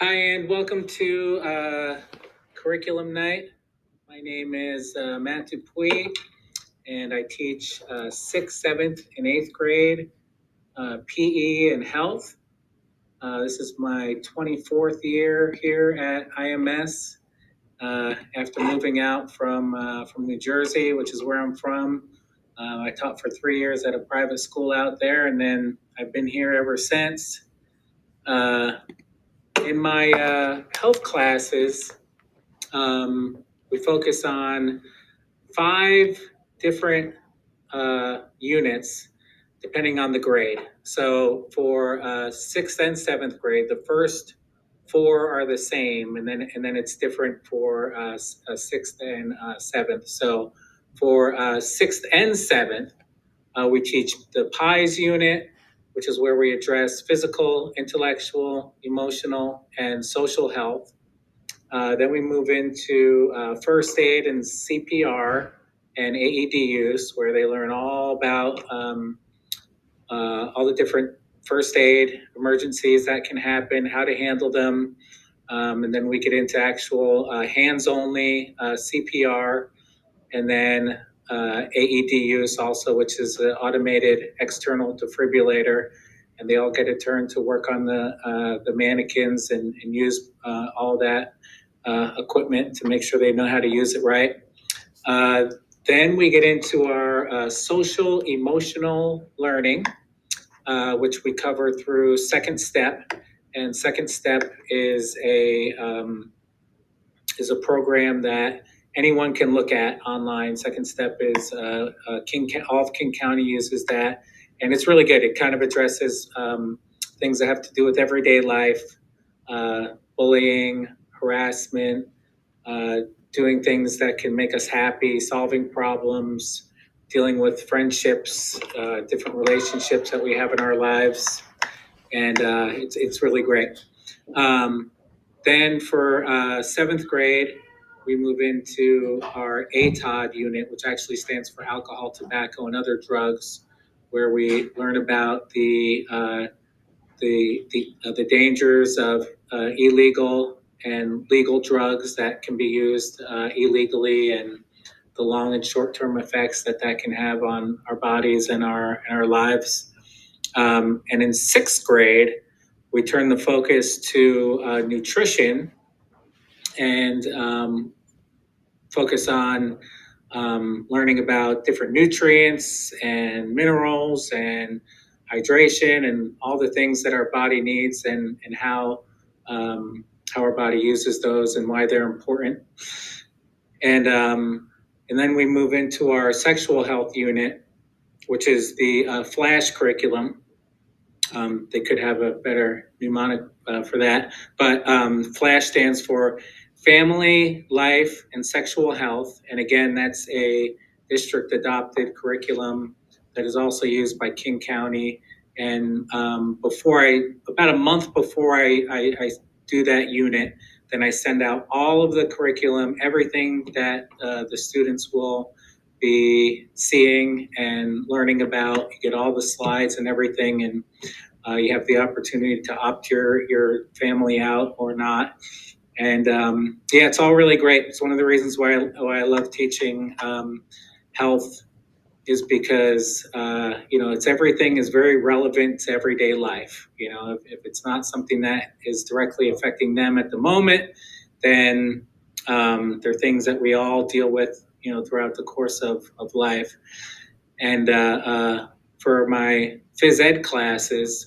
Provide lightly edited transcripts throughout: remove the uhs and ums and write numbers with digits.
Hi, and welcome to Curriculum Night. My name is Matt Dupuis, and I teach 6th, 7th, and 8th grade PE and health. This is my 24th year here at IMS after moving out from New Jersey, which is where I'm from. I taught for 3 years at a private school out there, and then I've been here ever since. Uh, in my health classes, we focus on 5 different units depending on the grade. So for 6th and 7th grade, the first 4 are the same, and then it's different for 6th and 7th. So for 6th and 7th, we teach the PIES unit, which is where we address physical, intellectual, emotional, and social health. Then we move into first aid and CPR and AED use, where they learn all about all the different first aid emergencies that can happen, how to handle them. And then we get into actual hands only CPR, and then AED use also, which is the automated external defibrillator. And they all get a turn to work on the mannequins and use all that equipment to make sure they know how to use it right. Then we get into our social emotional learning, which we cover through Second Step. And Second Step is a program that anyone can look at online. Second Step is all of King County uses that, and it's really good. It kind of addresses things that have to do with everyday life, bullying, harassment, doing things that can make us happy, solving problems, dealing with friendships, different relationships that we have in our lives, and it's really great. Then for 7th grade, we move into our ATOD unit, which actually stands for alcohol, tobacco, and other drugs, where we learn about the dangers of illegal and legal drugs that can be used illegally, and the long and short term effects that can have on our bodies and our lives. And in 6th grade, we turn the focus to nutrition and focus on learning about different nutrients and minerals and hydration and all the things that our body needs, and how our body uses those and why they're important. And then we move into our sexual health unit, which is the FLASH curriculum. They could have a better mnemonic for that, but FLASH stands for Family, Life, and Sexual Health. And again, that's a district adopted curriculum that is also used by King County. And about a month before I do that unit, then I send out all of the curriculum, everything that the students will be seeing and learning about. You get all the slides and everything, and you have the opportunity to opt your family out or not. And yeah, it's all really great. It's one of the reasons why I love teaching health, is because it's everything is very relevant to everyday life. If it's not something that is directly affecting them at the moment, then there are things that we all deal with throughout the course of life. And for my phys ed classes,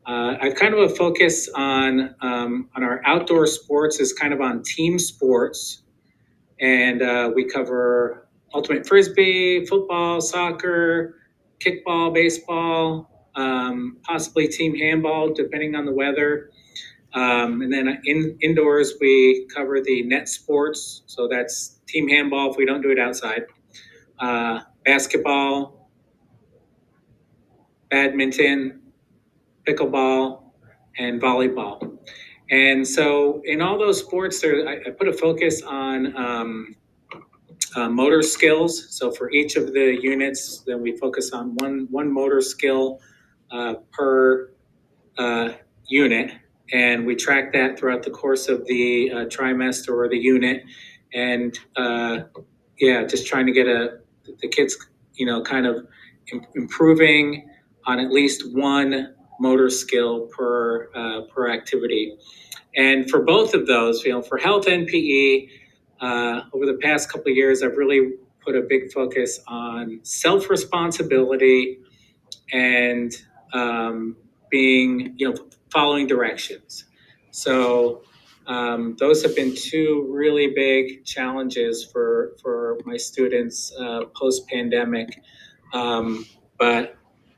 I've kind of a focus on our outdoor sports, is kind of on team sports, and we cover ultimate frisbee, football, soccer, kickball, baseball, possibly team handball, depending on the weather. And then indoors, we cover the net sports, so that's team handball if we don't do it outside, basketball, badminton, pickleball, and volleyball. And so in all those sports, I put a focus on motor skills. So for each of the units, then we focus on one motor skill per unit. and we track that throughout the course of the trimester or the unit, and yeah, just trying to get the kids, kind of improving on at least one motor skill per activity. And for both of those, for health and PE, over the past couple of years, I've really put a big focus on self responsibility and being, following directions. So those have been two really big challenges for my students post pandemic. But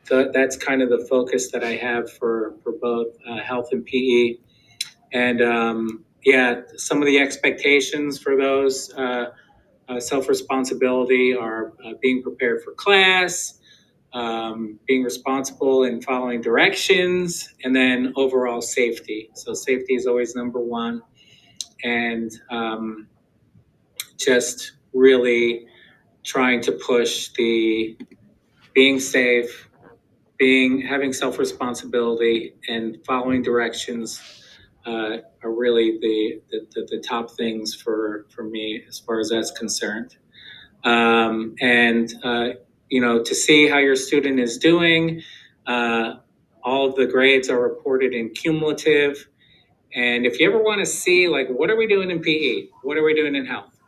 that's kind of the focus that I have for both health and PE. And yeah, some of the expectations for those self responsibility are being prepared for class, being responsible and following directions, and then overall safety. So safety is always number one, and just really trying to push the being safe, having self responsibility, and following directions are really the top things for me as far as that's concerned. And to see how your student is doing. Uh, all of the grades are reported in cumulative. And if you ever want to see, like, what are we doing in PE? What are we doing in health?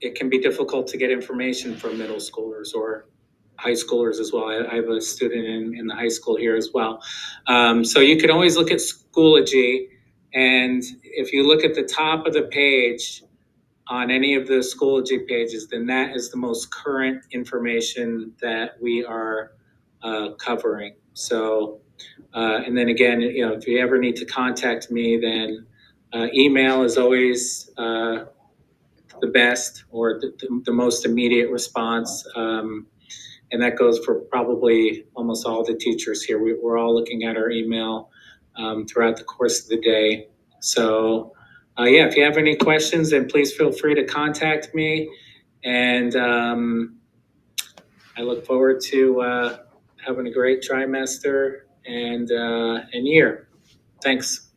It can be difficult to get information from middle schoolers or high schoolers as well. I have a student in the high school here as well. So you can always look at Schoology. And if you look at the top of the page, on any of the Schoology pages, then that is the most current information that we are covering. So, and then again, if you ever need to contact me, then email is always the best or the most immediate response. And that goes for probably almost all the teachers here. We're all looking at our email throughout the course of the day. So, yeah, if you have any questions, then please feel free to contact me. And I look forward to having a great trimester and year. Thanks.